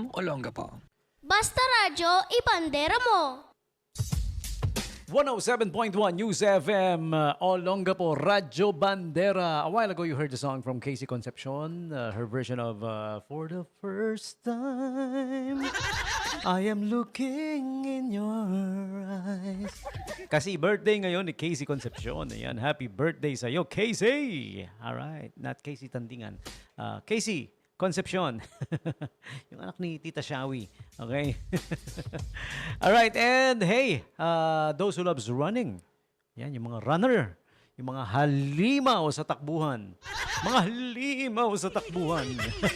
ng Olongapo. Basta Radyo, ibandera mo! 107.1 News FM, Olongapo, Radyo Bandera. A while ago, you heard the song from Casey Concepcion, her version of For the First Time, I Am Looking in Your Eyes. Kasi birthday ngayon ni Casey Concepcion. Ayan, happy birthday sa'yo, Casey! Alright, not Casey Tandingan. Casey Concepcion. Yung anak ni Tita Shawi. Okay? Alright, and hey, those who loves running. Yan, yung mga runner. Yung mga halimaw sa takbuhan. Mga halimaw sa takbuhan.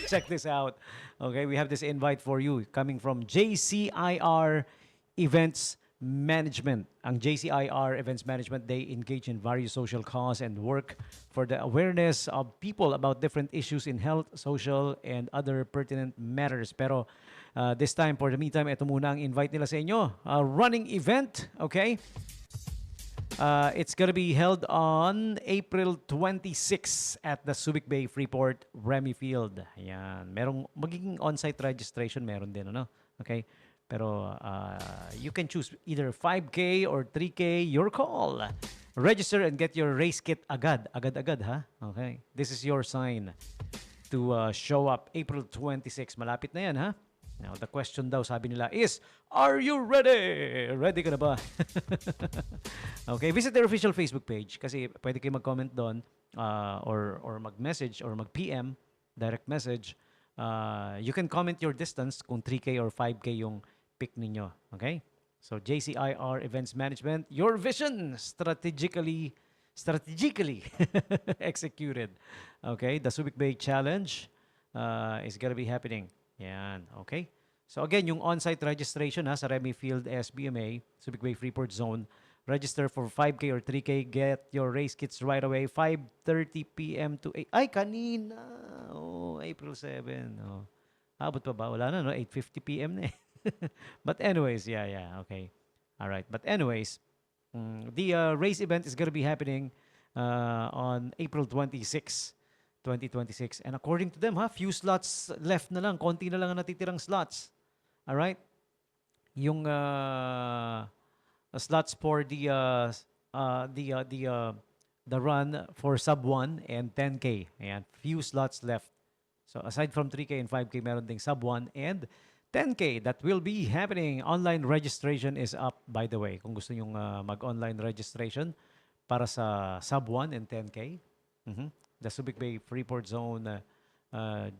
Check this out. Okay, we have this invite for you coming from JCIR Events Management. Ang JCIR Events Management, they engage in various social cause and work for the awareness of people about different issues in health, social, and other pertinent matters. Pero this time, for the meantime, ito muna ang invite nila sa inyo. A running event, okay? It's gonna be held on April 26 at the Subic Bay Freeport Remy Field. Ayan. Merong magiging on-site registration, meron din, ano? Okay? Pero you can choose either 5K or 3K, your call. Register and get your race kit agad. Agad-agad, ha? Okay. This is your sign to show up April 26. Malapit na yan, ha? Now, the question daw, sabi nila, is, are you ready? Ready ka na ba? Okay, visit their official Facebook page kasi pwede kayo mag-comment doon or mag-message or mag-PM, direct message. You can comment your distance kung 3K or 5K yung pick ninyo. Okay? So, JCIR Events Management, your vision strategically executed. Okay? The Subic Bay Challenge is gonna be happening. Yan. Okay? So, again, yung on-site registration sa Remy Field SBMA, Subic Bay Freeport Zone, register for 5K or 3K. Get your race kits right away. 5:30 p.m. to 8. Ay, kanina! Oh, April 7. Oh. Abot pa ba? Wala na, no? 8:50 p.m. na eh. But anyways, yeah, okay. All right. But anyways, the race event is gonna be happening on April 26, 2026. And according to them, few slots left na lang. Konti na lang ang natitirang slots. All right? Yung slots for the run for sub 1 and 10K. Ayan, few slots left. So aside from 3K and 5K, meron ding sub 1 and 10K that will be happening. Online registration is up, by the way. Kung gusto nyong mag-online registration para sa sub 1 and 10K. The Subic Bay Freeport Zone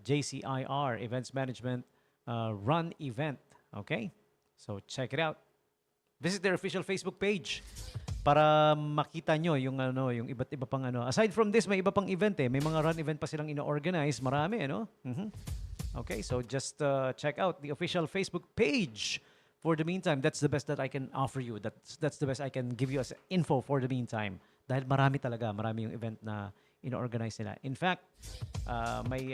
JCIR Events Management Run Event. Okay? So check it out. Visit their official Facebook page para makita nyo yung yung iba't iba pang Aside from this, may iba pang event eh. May mga run event pa silang ino-organize. Marami, ano? Okay, so just check out the official Facebook page. For the meantime, that's the best that I can offer you. That's the best I can give you as info for the meantime. Dahil marami talaga, marami yung event na ino-organize nila. In fact, may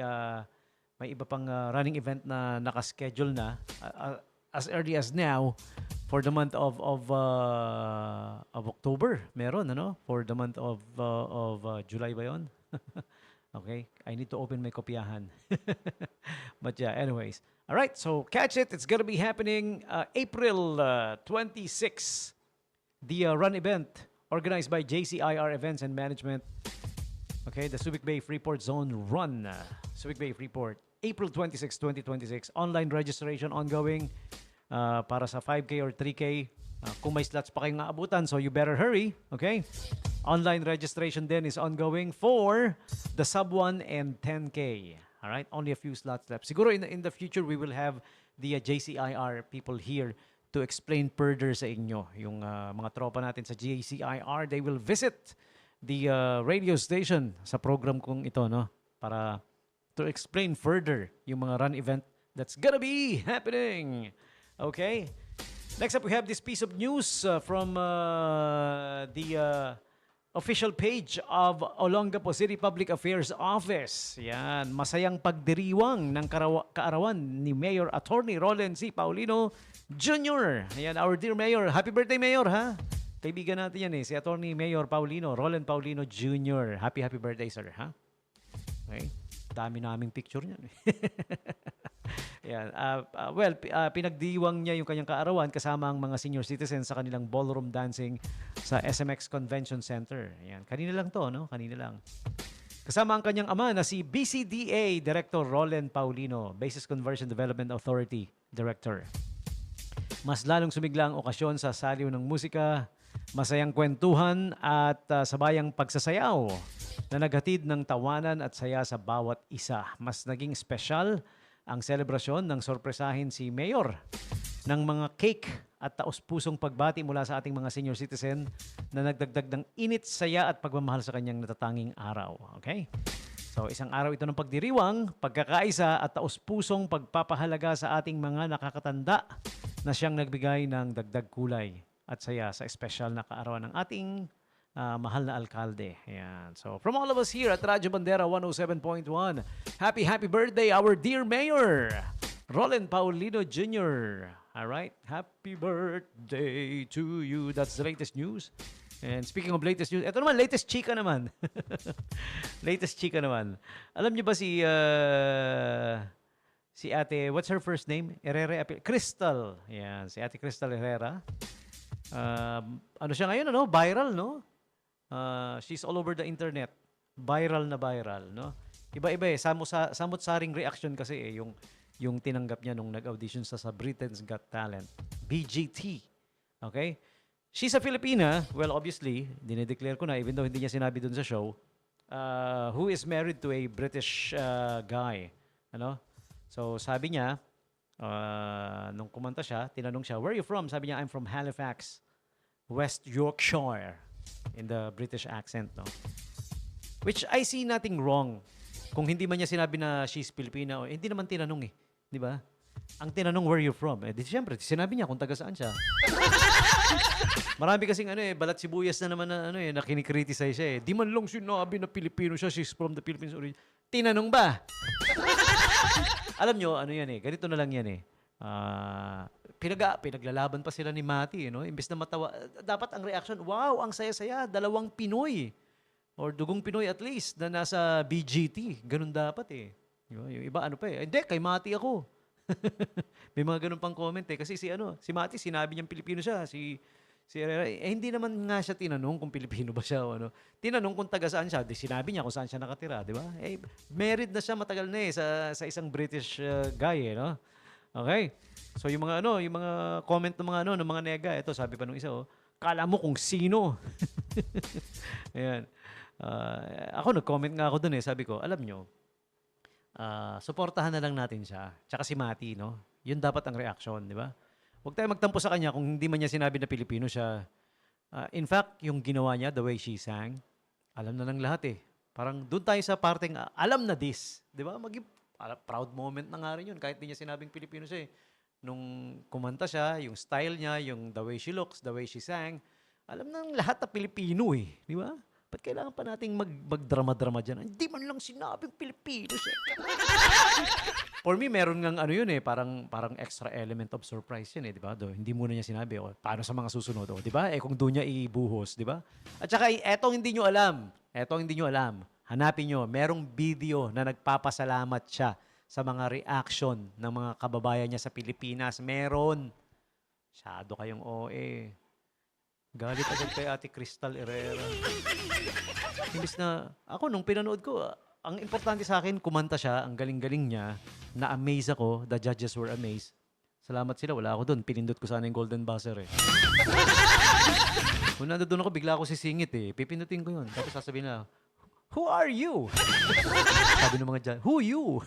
iba pang running event na nakaschedule na as early as now for the month of October. Meron, ano? For the month of July ba yun? Okay, I need to open my kopyahan. But yeah, anyways. All right, so catch it. It's going to be happening April 26. The run event organized by JCIR Events and Management. Okay, the Subic Bay Freeport Zone Run. Subic Bay Freeport, April 26, 2026. Online registration ongoing para sa 5K or 3K. Kung may slots pa kayong aabutan, so you better hurry. Okay? Online registration then is ongoing for the sub 1 and 10K. All right? Only a few slots left. Siguro in the future, we will have the JCIR people here to explain further sa inyo. Yung mga tropa natin sa JCIR, they will visit the radio station sa program kong ito, no? Para to explain further yung mga run event that's gonna be happening. Okay? Next up, we have this piece of news from the official page of Olongapo City Public Affairs Office. Yan, masayang pagdiriwang ng kaarawan ni Mayor Attorney Roland C. Paulino Jr. Yan, our dear Mayor. Happy birthday, Mayor, ha? Kaibigan natin yan si Attorney Mayor Paulino, Roland Paulino Jr. Happy birthday, sir, ha? Okay. Dami naming picture niyan. Yan. Pinagdiwang niya yung kanyang kaarawan kasama ang mga senior citizens sa kanilang ballroom dancing sa SMX Convention Center. Yan. Kanina lang to, no? Kanina lang. Kasama ang kanyang ama na si BCDA Director Roland Paulino, Basis Conversion Development Authority Director. Mas lalong sumigla ang okasyon sa saliw ng musika, masayang kwentuhan at sabayang pagsasayaw na naghatid ng tawanan at saya sa bawat isa. Mas naging espesyal ang selebrasyon ng sorpresahin si Mayor ng mga cake at taos-pusong pagbati mula sa ating mga senior citizen na nagdagdag ng init, saya at pagmamahal sa kanyang natatanging araw. Okay? So, isang araw ito ng pagdiriwang, pagkakaisa at taos-pusong pagpapahalaga sa ating mga nakakatanda na siyang nagbigay ng dagdag kulay at saya sa espesyal na kaarawan ng ating mahal na alkalde. Ayan. So, from all of us here at Radyo Bandera 107.1, happy birthday, our dear Mayor, Roland Paulino Jr. All right? Happy birthday to you. That's the latest news. And speaking of latest news, ito naman, latest chika naman. Latest chika naman. Alam niyo ba si ate, what's her first name? Crystal. Yan, si ate Crystal Herrera. Ano siya ngayon, ano? Viral, no? She's all over the internet. Viral na viral, no? Iba-iba eh. Samot-saring reaction kasi eh, yung tinanggap niya nung nag-audition sa Britain's Got Talent. BGT. Okay? She's a Filipina. Well, obviously, dinedeclare ko na, even though hindi niya sinabi dun sa show, who is married to a British guy. Ano? So, sabi niya, nung kumanta siya, tinanong siya, where are you from? Sabi niya, I'm from Halifax, West Yorkshire, in the British accent, no? Which I see nothing wrong. Kung hindi man niya sinabi na she's Filipina, hindi naman tinanong eh. Di ba? Ang tinanong, where are you from? Eh, siyempre, sinabi niya kung taga saan siya. Marami kasing balat sibuyas na naman na kinikriticize siya eh. Di man lang sinabi na Pilipino siya, she's from the Philippines origin. Tinanong ba? Alam nyo, yan eh, ganito na lang yan eh. Pinaglalaban pa sila ni Mati, no? Imbes na matawa, dapat ang reaction, wow, ang saya-saya, dalawang Pinoy. Or dugong Pinoy at least, na nasa BGT. Ganun dapat eh. Yung iba pa eh. Hindi, kay Mati ako. May mga ganun pang comment eh. Kasi si Mati, sinabi niyang Pilipino siya. Si Herrera, hindi naman nga siya tinanong kung Pilipino ba siya o ano. Tinanong kung taga saan siya. Di sinabi niya kung saan siya nakatira, di ba? Eh, married na siya matagal na eh sa isang British guy eh, no? Okay? So yung mga comment ng mga nega, ito sabi pa nung isa, kala mo kung sino. Ayan. Ako nag-comment nga ako dun eh. Sabi ko, alam nyo, suportahan na lang natin siya. Tsaka si Mati, no? Yun dapat ang reaction, di ba? Huwag tayo magtampo sa kanya kung hindi man niya sinabi na Pilipino siya. In fact, yung ginawa niya, the way she sang, alam na ng lahat eh. Parang doon tayo sa parteng, alam na this. Di ba? Proud moment na nga rin yun. Kahit di niya sinabing Pilipino siya eh. Nung kumanta siya, yung style niya, yung the way she looks, the way she sang, alam ng lahat na Pilipino eh. Di ba? Ba't kailangan pa nating magdrama-drama dyan? Hindi man lang sinabing Pilipino siya. For me, meron ngang yun eh, parang extra element of surprise yun eh, di ba? Hindi muna niya sinabi, paano sa mga susunod, di ba? Kung doon niya ibuhos, di ba? At saka, etong hindi nyo alam, hanapin nyo, merong video na nagpapasalamat siya sa mga reaction ng mga kababayan niya sa Pilipinas. Meron. Masyado kayong OA. Galit agad kay Ate Crystal Herrera. Imbis na, ako nung pinanood ko, ang importante sa akin, kumanta siya, ang galing-galing niya, na-amaze ako, the judges were amazed. Salamat sila, wala ako doon. Pinindot ko sana yung golden buzzer eh. Kung nandun ako, bigla ako sisingit eh. Pipindutin ko yun. Tapos sasabihin na, who are you? Sabi ng mga judge, who you?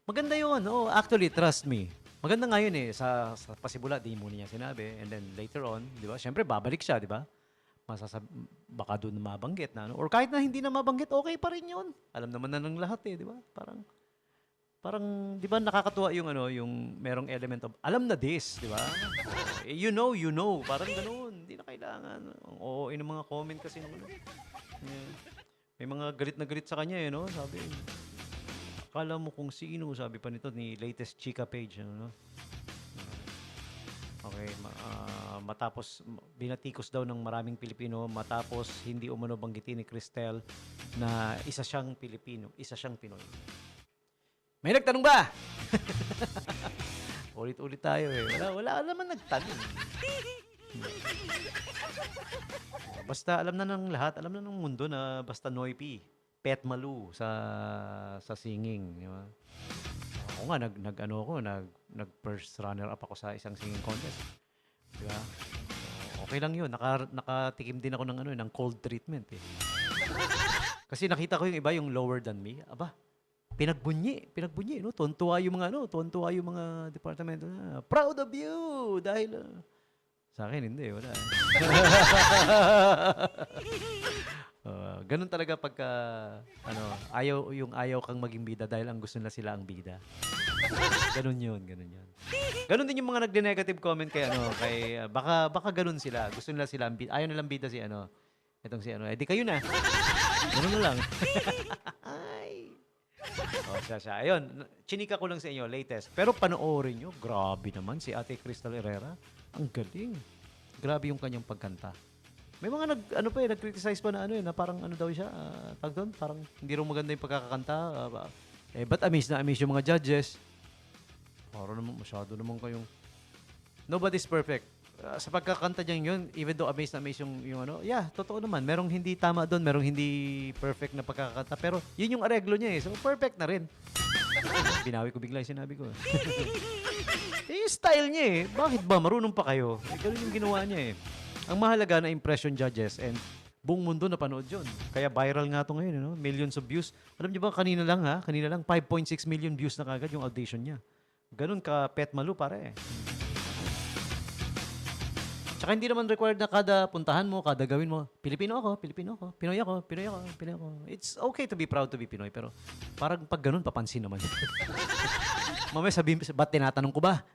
Maganda yun. Oh, actually, trust me. Maganda nga yun eh. Sa pasimula, di muna niya sinabi. And then later on, di ba? Siyempre, babalik siya, di ba? Baka doon mabanggit na. Or kahit na hindi na mabanggit, okay pa rin yun. Alam naman na ng lahat eh, di ba? Parang, di ba nakakatuwa yung yung merong element of, alam na this, di ba? You know. Parang ganoon. Hindi na kailangan. Oo, yung mga comment kasi nung may mga galit na galit sa kanya eh, no? Sabi, akala mo kung sino, sabi pa nito ni latest chika page, no? Okay, matapos binatikos daw ng maraming Pilipino matapos hindi umano banggitin ni Cristel na isa siyang Pilipino, isa siyang Pinoy. May nagtanong ba? Ulit-ulit tayo eh. Wala naman nagtanong. Basta alam na ng lahat, alam na ng mundo na basta Noypi, Pet Malu sa singing, di ba? Ako nga nag first runner up ako sa isang singing contest. Di ba? Okay lang 'yun. Nakatikim din ako ng cold treatment eh. Kasi nakita ko yung iba yung lower than me. Aba, pinagbunyi, no? Tuwan-tuwa yung mga departamento na. Proud of you dahil sa akin hindi, wala. Ganun talaga pagka ayaw kang maging bida dahil ang gusto nila sila ang bida. Ganun yun. Ganun din yung mga nagde-negative comment kay baka ganun sila. Gusto nila sila ang bida. Ayaw nilang bida si etong si di kayo na. Ganun na lang. Ay. Siya. Ayun, chinika ko lang sa inyo, latest. Pero panoorin nyo, grabe naman si Ate Cristel Herrera. Ang galing. Grabe yung kanyang pagkanta. May mga nag-criticize pa na na parang daw siya, tag doon, parang hindi rin maganda yung pagkakakanta. But amaze yung mga judges. Parang naman, masyado naman kayong... Nobody's perfect. Sa pagkakanta niya yun, even though amaze yung totoo naman. Merong hindi tama doon, merong hindi perfect na pagkakanta. Pero yun yung areglo niya eh. So perfect na rin. Binawi ko bigla yung sinabi ko. Yung style niya eh. Bakit ba? Marunong pa kayo. Ganun yung ginawa niya eh. Ang mahalaga na impression judges and buong mundo napanood yun. Kaya viral nga ito ngayon, millions of views. Alam niyo ba, kanina lang 5.6 million views na kagad yung audition niya. Ganun ka Pet Malu, pare. Tsaka hindi naman required na kada puntahan mo, kada gawin mo, Pilipino ako, Pinoy ako. It's okay to be proud to be Pinoy, pero parang pag ganun, papansin naman. Mamaya sabihin, ba't tinatanong ko ba?